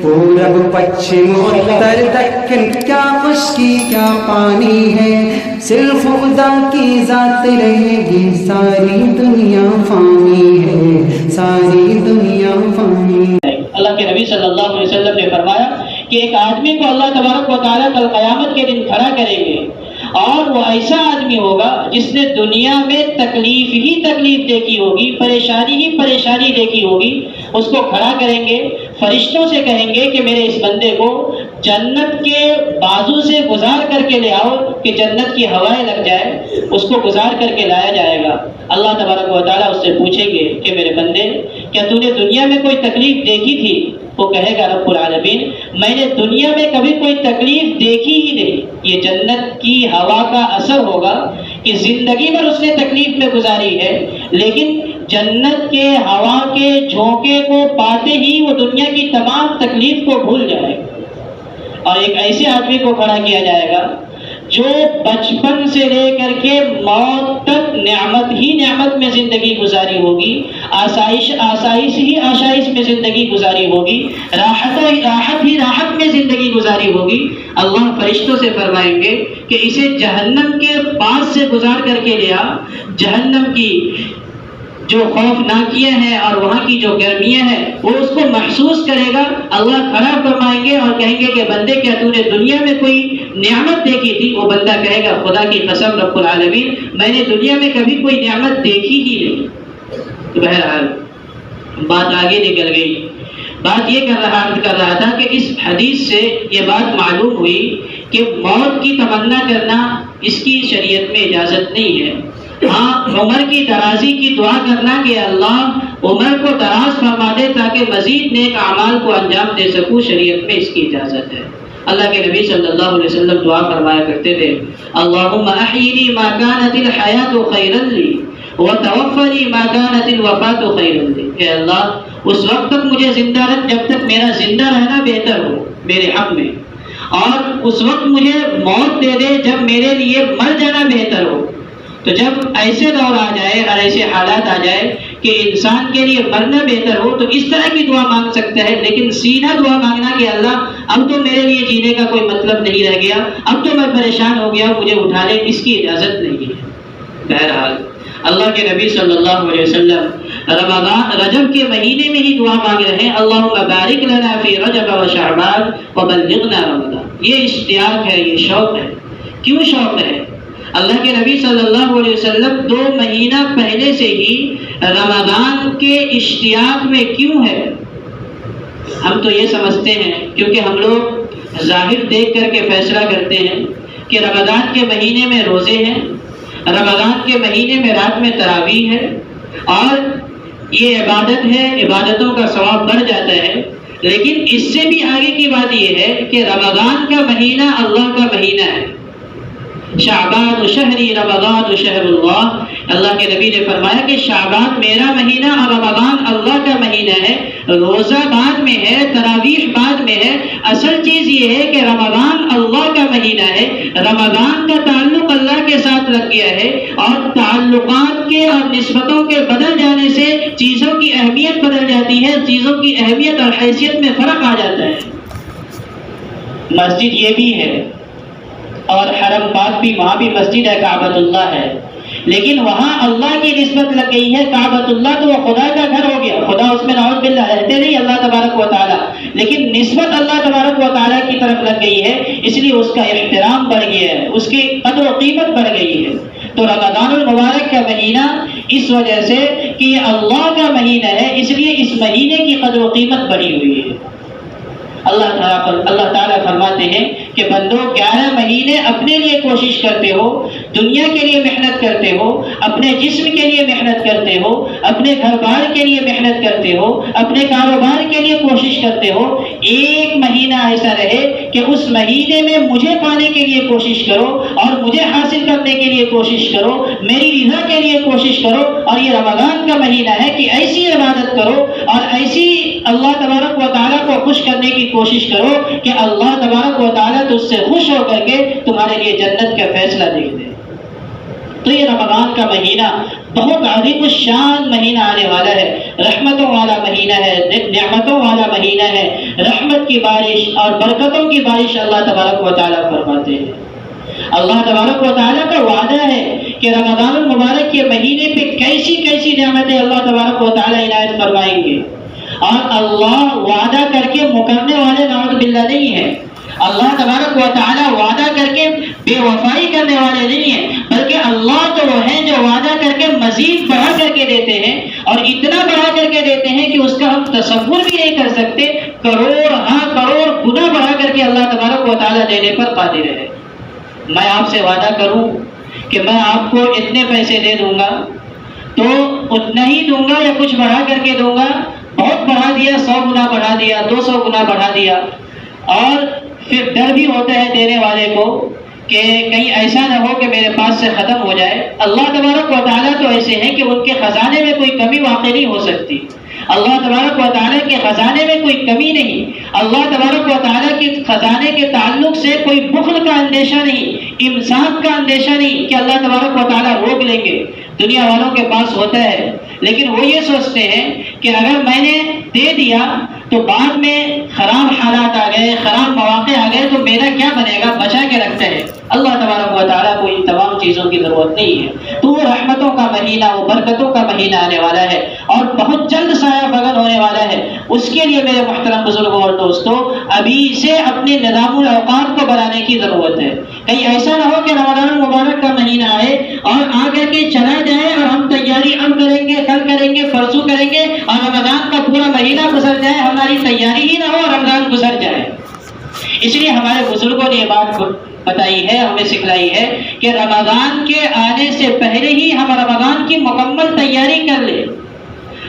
پورب پچھم اتر دکن کیا خشکی کیا پانی ہے، صرف خدا کی ذات رہے گی، ساری دنیا فانی ہے، ساری دنیا فانی ہے۔ اللہ کے نبی صلی اللہ علیہ وسلم نے فرمایا کہ ایک آدمی کو اللہ تبارک و تعالیٰ کل قیامت کے دن کھڑا کریں گے، اور وہ ایسا آدمی ہوگا جس نے دنیا میں تکلیف ہی تکلیف دیکھی ہوگی، پریشانی ہی پریشانی دیکھی ہوگی۔ اس کو کھڑا کریں گے، فرشتوں سے کہیں گے کہ میرے اس بندے کو جنت کے بازو سے گزار کر کے لے آؤ کہ جنت کی ہوائیں لگ جائے۔ اس کو گزار کر کے لایا جائے گا۔ اللہ تبارک و تعالیٰ اس سے پوچھیں گے کہ میرے بندے کیا تو نے دنیا میں کوئی تکلیف دیکھی تھی؟ وہ کہے گا رب العالمین میں نے دنیا میں کبھی کوئی تکلیف دیکھی ہی نہیں۔ یہ جنت کی ہوا کا اثر ہوگا کہ زندگی بھر اس نے تکلیف میں گزاری ہے، لیکن جنت کے ہوا کے جھونکے کو پاتے ہی وہ دنیا کی تمام تکلیف کو بھول جائے گا۔ اور ایک ایسے آدمی کو کھڑا کیا جائے گا جو بچپن سے لے کر کے موت تک نعمت ہی نعمت میں زندگی گزاری ہوگی، آسائش ہی آسائش میں زندگی گزاری ہوگی، راحت ہی راحت میں زندگی گزاری ہوگی۔ اللہ فرشتوں سے فرمائیں گے کہ اسے جہنم کے پاس سے گزار کر کے لیا، جہنم کی جو خوفناکیاں ہیں اور وہاں کی جو گرمیاں ہیں وہ اس کو محسوس کرے گا۔ اللہ کھڑا فرمائیں گے اور کہیں گے کہ بندے کیا تو نے دنیا میں کوئی نعمت دیکھی تھی؟ وہ بندہ کہے گا خدا کی قسم رب العالمین میں نے دنیا میں کبھی کوئی نعمت دیکھی ہی نہیں۔ تو بہرحال بات آگے نکل گئی۔ بات یہ کر رہا تھا کہ اس حدیث سے یہ بات معلوم ہوئی کہ موت کی تمنا کرنا اس کی شریعت میں اجازت نہیں ہے۔ ہاں عمر کی درازی کی دعا کرنا کہ اللہ عمر کو دراز فرما دے تاکہ مزید نیک اعمال کو انجام دے سکوں، شریعت میں اس کی اجازت ہے۔ اللہ کے نبی صلی اللہ علیہ وسلم دعا فرمایا کرتے تھے اللہم احیینی ما کانت الحیات خیرا لی وتوفنی ما کانت الوفات خیرا لی۔ کہ اللہ اس وقت تک مجھے زندہ رکھ جب تک میرا زندہ رہنا بہتر ہو میرے حق میں، اور اس وقت مجھے موت دے دے جب میرے لیے مر جانا بہتر ہو۔ تو جب ایسے دور آ جائے اور ایسے حالات آ جائے کہ انسان کے لیے مرنا بہتر ہو تو اس طرح کی دعا مانگ سکتا ہے، لیکن سیدھا دعا مانگنا کہ اللہ اب تو میرے لیے جینے کا کوئی مطلب نہیں رہ گیا، اب تو میں پریشان ہو گیا مجھے اٹھا لے، اس کی اجازت نہیں ہے۔ بہرحال اللہ کے نبی صلی اللہ علیہ وسلم رجب کے مہینے میں ہی دعا مانگ رہے ہیں اللہم بارک لنا فی رجب و شعبان وبلغنا رمضان۔ یہ اشتیاق ہے، یہ شوق ہے۔ کیوں شوق ہے؟ اللہ کے نبی صلی اللہ علیہ وسلم 2 مہینہ پہلے سے ہی رمضان کے اشتیاق میں کیوں ہے؟ ہم تو یہ سمجھتے ہیں کیونکہ ہم لوگ ظاہر دیکھ کر کے فیصلہ کرتے ہیں کہ رمضان کے مہینے میں روزے ہیں، رمضان کے مہینے میں رات میں تراویح ہے اور یہ عبادت ہے، عبادتوں کا ثواب بڑھ جاتا ہے۔ لیکن اس سے بھی آگے کی بات یہ ہے کہ رمضان کا مہینہ اللہ کا مہینہ ہے۔ شعبان شہری رمضان شہر اللہ۔ اللہ کے نبی نے فرمایا کہ شعبان میرا مہینہ اور رمضان اللہ کا مہینہ ہے۔ روزہ بعد میں ہے، تراویح بعد میں ہے، اصل چیز یہ ہے کہ رمضان اللہ کا مہینہ ہے۔ رمضان کا تعلق اللہ کے ساتھ لگ گیا ہے، اور تعلقات کے اور نسبتوں کے بدل جانے سے چیزوں کی اہمیت بدل جاتی ہے، چیزوں کی اہمیت اور حیثیت میں فرق آ جاتا ہے۔ مسجد یہ بھی ہے اور حرم پاک بھی، وہاں بھی مسجد ہے، کعبۃ اللہ ہے، لیکن وہاں اللہ کی نسبت لگ گئی ہے۔ کعبۃ اللہ تو وہ خدا کا گھر ہو گیا، خدا اس میں نعوذ باللہ رہتے نہیں اللہ تبارک و تعالیٰ، لیکن نسبت اللہ تبارک و تعالیٰ کی طرف لگ گئی ہے، اس لیے اس کا احترام بڑھ گیا ہے، اس کی قدر و قیمت بڑھ گئی ہے۔ تو رمضان المبارک کا مہینہ اس وجہ سے کہ یہ اللہ کا مہینہ ہے، اس لیے اس مہینے کی قدر و قیمت بڑھی ہوئی ہے۔ اللہ تعالیٰ فرماتے ہیں کہ بندو 11 مہینے اپنے لیے کوشش کرتے ہو، دنیا کے لیے محنت کرتے ہو، اپنے جسم کے لیے محنت کرتے ہو، اپنے گھر بار کے لیے محنت کرتے ہو، اپنے کاروبار کے لیے کوشش کرتے ہو، ایک مہینہ ایسا رہے کہ اس مہینے میں مجھے پانے کے لیے کوشش کرو اور مجھے حاصل کرنے کے لیے کوشش کرو، میری رضا کے لیے کوشش کرو۔ اور یہ رمضان کا مہینہ ہے کہ ایسی عبادت کرو اور ایسی اللہ تبارک و تعالیٰ کو خوش کرنے کی کوشش کرو کہ اللہ تبارک و تعالیٰ تجھ سے خوش ہو کر کے تمہارے لیے جنت کا فیصلہ دے دے۔ تو یہ رمضان کا مہینہ بہت عظیم الشان مہینہ آنے والا ہے، رحمتوں والا مہینہ ہے، نعمتوں والا مہینہ ہے، رحمت کی بارش اور برکتوں کی بارش اللہ تبارک و تعالیٰ فرماتے ہیں۔ اللہ تبارک و تعالیٰ کا وعدہ ہے کہ رمضان المبارک کے مہینے پہ کیسی کیسی نعمتیں اللہ تبارک و تعالیٰ عنایت فرمائیں گے، اور اللہ وعدہ کر کے مکرنے والے نعوذ باللہ نہیں ہے۔ اللہ تبارک و تعالیٰ وعدہ کر کے بے وفائی کرنے والے نہیں ہیں، بلکہ اللہ تو وہ ہیں جو وعدہ کر کے مزید بڑھا کر کے دیتے ہیں، اور اتنا بڑھا کر کے دیتے ہیں کہ اس کا ہم تصور بھی نہیں کر سکتے۔ کروڑ ہاں کروڑ گنا بڑھا کر کے اللہ تبارک و تعالیٰ دینے پر قادر ہے۔ میں آپ سے وعدہ کروں کہ میں آپ کو اتنے پیسے دے دوں گا تو اتنا ہی دوں گا یا کچھ بڑھا کر کے دوں گا، بہت بڑھا دیا، 100 گنا بڑھا دیا، 200 گنا بڑھا دیا، اور پھر ڈر بھی ہوتا ہے دینے والے کو کہ کہیں ایسا نہ ہو کہ میرے پاس سے ختم ہو جائے۔ اللہ تبارک و تعالیٰ تو ایسے ہیں کہ ان کے خزانے میں کوئی کمی واقع نہیں ہو سکتی۔ اللہ تبارک و تعالیٰ کے خزانے میں کوئی کمی نہیں، اللہ تبارک و تعالیٰ کے خزانے کے تعلق سے کوئی بخل کا اندیشہ نہیں، امساک کا اندیشہ نہیں کہ اللہ تبارک و تعالیٰ روک لیں گے۔ دنیا والوں کے پاس ہوتا ہے، لیکن وہ یہ سوچتے ہیں کہ اگر میں نے دے دیا تو بعد میں خراب حالات آ گئے، خراب مواقع آ گئے تو میرا کیا بنے گا، بچا کے رکھتے ہیں۔ اللہ تبارک و تعالیٰ کو ان تمام چیزوں کی ضرورت نہیں ہے۔ تو وہ رحمتوں کا مہینہ، وہ برکتوں کا مہینہ آنے والا ہے، اور بہت جلد سایہ فگن ہونے والا ہے۔ اس کے لیے میرے محترم بزرگوں اور دوستوں، ابھی سے اپنے نظام الاوقات کو بنانے کی ضرورت ہے۔ کہیں ایسا نہ ہو کہ رمضان المبارک کا مہینہ آئے اور آ کر کے چلا جائے اور ہم تیاری اب کریں گے، کل کریں گے، پرسوں کریں گے، اور رمضان کا پورا مہینہ گزر جائے، ہماری تیاری ہی نہ ہو اور رمضان گزر جائے۔ اس لیے ہمارے بزرگوں نے یہ بات بتائی ہے، ہمیں سکھلائی ہے کہ رمضان کے آنے سے پہلے ہی ہم رمضان کی مکمل تیاری کر لیں۔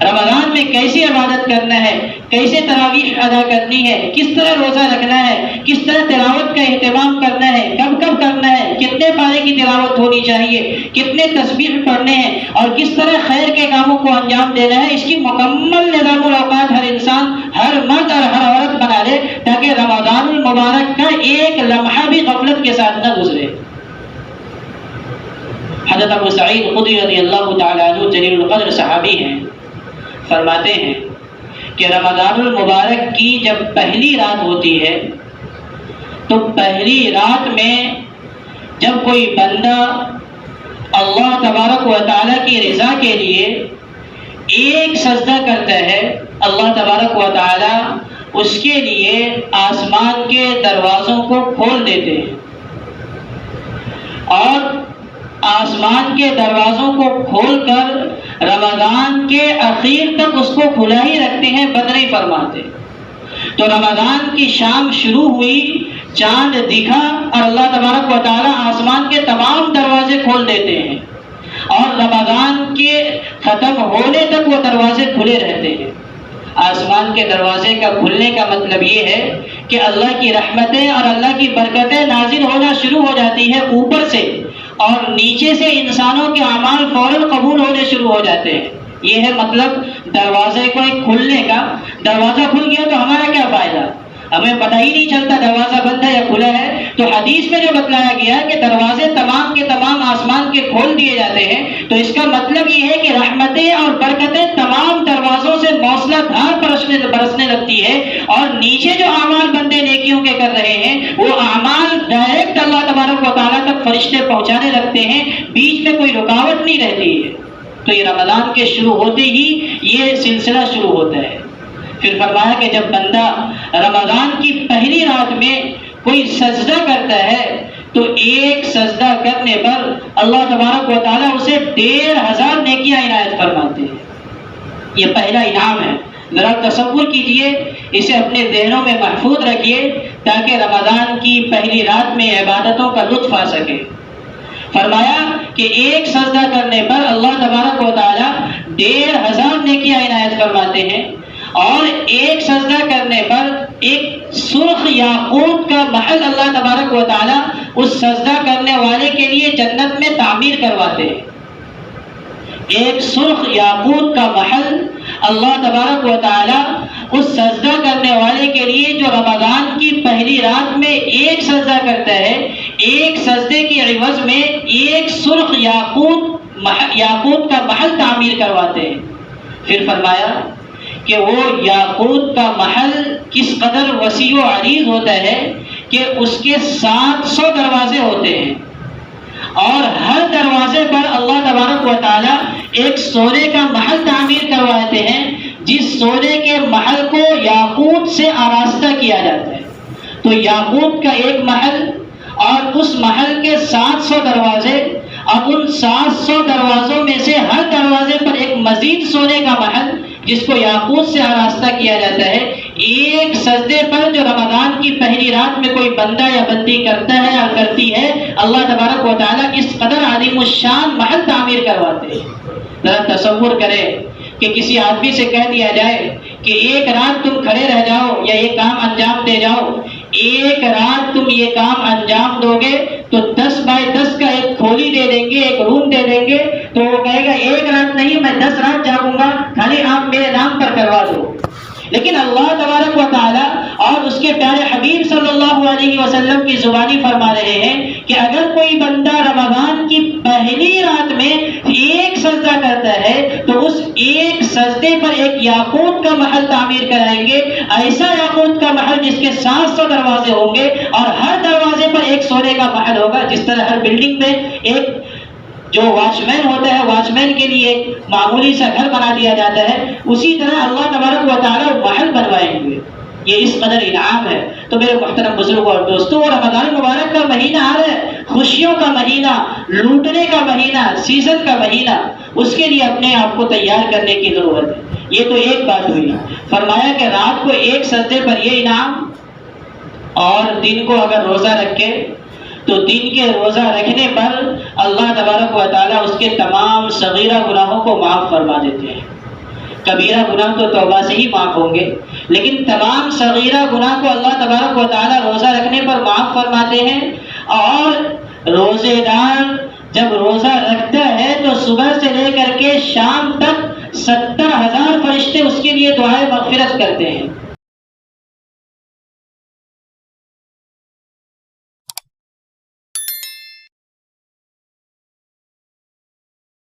رمضان میں کیسی عبادت کرنا ہے، کیسے تراویح ادا کرنی ہے، کس طرح روزہ رکھنا ہے، کس طرح تلاوت کا اہتمام کرنا ہے، کب کب کرنا ہے، کتنے پارے کی تلاوت ہونی چاہیے، کتنے تسبیح پڑھنے ہیں، اور کس طرح خیر کے کاموں کو انجام دینا ہے، اس کی مکمل نظام الاوقات ہر انسان، ہر مرد اور ہر عورت بنا لے، تاکہ رمضان المبارک کا ایک لمحہ بھی غفلت کے ساتھ نہ گزرے۔ حضرت ابو سعید خدری رضی اللہ تعالیٰ عنہ جلیل القدر صحابی ہیں، فرماتے ہیں کہ رمضان المبارک کی جب پہلی رات ہوتی ہے تو پہلی رات میں جب کوئی بندہ اللہ تبارک و تعالیٰ کی رضا کے لیے ایک سجدہ کرتا ہے، اللہ تبارک و تعالیٰ اس کے لیے آسمان کے دروازوں کو کھول دیتے ہیں، اور آسمان کے دروازوں کو کھول کر رمضان کے اخیر تک اس کو کھلا ہی رکھتے ہیں، بند نہیں فرماتے۔ تو رمضان کی شام شروع ہوئی، چاند دکھا، اور اللہ تبارک و تعالیٰ آسمان کے تمام دروازے کھول دیتے ہیں، اور رمضان کے ختم ہونے تک وہ دروازے کھلے رہتے ہیں۔ آسمان کے دروازے کا کھلنے کا مطلب یہ ہے کہ اللہ کی رحمتیں اور اللہ کی برکتیں نازل ہونا شروع ہو جاتی ہیں اوپر سے، اور نیچے سے انسانوں کے اعمال فوراً قبول ہونے شروع ہو جاتے ہیں۔ یہ ہے مطلب دروازے کو ایک کھلنے کا۔ دروازہ کھل گیا تو ہمارا کیا فائدہ، ہمیں پتہ ہی نہیں چلتا دروازہ بند ہے یا کھلا ہے۔ تو حدیث میں جو بتلایا گیا ہے کہ دروازے تمام کے تمام آسمان کے کھول دیے جاتے ہیں، تو اس کا مطلب یہ ہے کہ رحمتیں اور برکتیں تمام دروازوں سے موصلہ دھار برسنے لگتی ہے، اور نیچے جو اعمال بندے نیکیوں کے کر رہے ہیں وہ اعمال ڈائریکٹ اللہ تبارک و تعالیٰ تک فرشتے پہنچانے لگتے ہیں، بیچ میں کوئی رکاوٹ نہیں رہتی ہے۔ تو یہ رمضان کے شروع ہوتے ہی یہ سلسلہ شروع ہوتا ہے۔ پھر فرمایا کہ جب بندہ رمضان کی پہلی رات میں کوئی سجدہ کرتا ہے تو ایک سجدہ کرنے پر اللہ تبارک و تعالیٰ اسے 1500 نیکیاں عنایت فرماتے ہیں۔ یہ پہلا انعام ہے، ذرا تصور کیجئے، اسے اپنے ذہنوں میں محفوظ رکھیے تاکہ رمضان کی پہلی رات میں عبادتوں کا لطف آ سکے۔ فرمایا کہ ایک سجدہ کرنے پر اللہ تبارک و تعالیٰ 1500 نیکیاں عنایت فرماتے ہیں، اور ایک سجدہ کرنے پر ایک سرخ یاقوت کا محل اللہ تبارک و تعالیٰ اس سجدہ کرنے والے کے لیے جنت میں تعمیر کرواتے ہیں۔ ایک سرخ یاقوت کا محل اللہ تبارک و تعالیٰ اس سجدہ کرنے والے کے لیے جو رمضان کی پہلی رات میں ایک سجدہ کرتا ہے، ایک سجدے کے عوض میں ایک سرخ یاقوت یاقوت کا محل تعمیر کرواتے ہیں. پھر فرمایا کہ وہ یاقوت کا محل کس قدر وسیع و عریض ہوتا ہے کہ اس کے 700 دروازے ہوتے ہیں، اور ہر دروازے پر اللہ تبارک و تعالی ایک سونے کا محل تعمیر کرواتے ہیں، جس سونے کے محل کو یاقوت سے آراستہ کیا جاتا ہے. تو یاقوت کا ایک محل اور اس محل کے 700 دروازے، اب ان 700 دروازوں میں سے ہر دروازے پر ایک مزید سونے کا محل جس کو یاقوت سے آراستہ کیا جاتا ہے. ایک سجدے پر جو رمضان کی پہلی رات میں کوئی بندہ یا بندی کرتا ہے یا کرتی ہے، اللہ تبارک و تعالیٰ اس قدر عظیم الشان محل تعمیر کرواتے ہیں. ذرا تصور کرے کہ کسی آدمی سے کہہ دیا جائے کہ ایک رات تم کھڑے رہ جاؤ یا یہ کام انجام دے جاؤ، ایک رات تم یہ کام انجام دو گے تو 10 بائی 10 کا ایک کھولی دے دیں گے، ایک روم دے دیں گے. تو وہ کہے گا ایک رات نہیں، میں 10 رات جاگوں گا، خالی آپ میرے نام پر کروا دو. لیکن اللہ تبارک و تعالیٰ اور اس کے پیارے حبیب صلی اللہ علیہ وسلم کی زبانی فرما رہے ہیں کہ اگر کوئی بندہ رمضان کی پہلی رات میں ایک سجدہ کرتا ہے تو اس ایک سجدے پر ایک یاقوت کا محل تعمیر کرائیں گے، ایسا یاقوت کا محل جس کے 700 دروازے ہوں گے اور ہر دروازے پر ایک سونے کا محل ہوگا. جس طرح ہر بلڈنگ میں ایک جو واچ مین ہوتا ہے، واچ مین کے لیے ایک معمولی سا گھر بنا دیا جاتا ہے، اسی طرح اللہ تبارک و تعالیٰ محل بنوائیں گے. یہ اس قدر انعام ہے. تو میرے محترم بزرگوں اور دوستوں، رمضان مبارک کا مہینہ آ رہا ہے، خوشیوں کا مہینہ، لوٹنے کا مہینہ، سیزن کا مہینہ. اس کے لیے اپنے آپ کو تیار کرنے کی ضرورت ہے. یہ تو ایک بات ہوئی. فرمایا کہ رات کو ایک سجدے پر یہ انعام، اور دن کو اگر روزہ رکھے تو دن کے روزہ رکھنے پر اللہ تبارک و تعالیٰ اس کے تمام صغیرہ گناہوں کو معاف فرما دیتے ہیں. کبیرہ گناہ تو توبہ سے ہی معاف ہوں گے، لیکن تمام صغیرہ گناہ کو اللہ تبارک و تعالیٰ روزہ رکھنے پر معاف فرماتے ہیں. اور روزے دار جب روزہ رکھتا ہے تو صبح سے لے کر کے شام تک 70,000 فرشتے اس کے لیے دعائے مغفرت کرتے ہیں.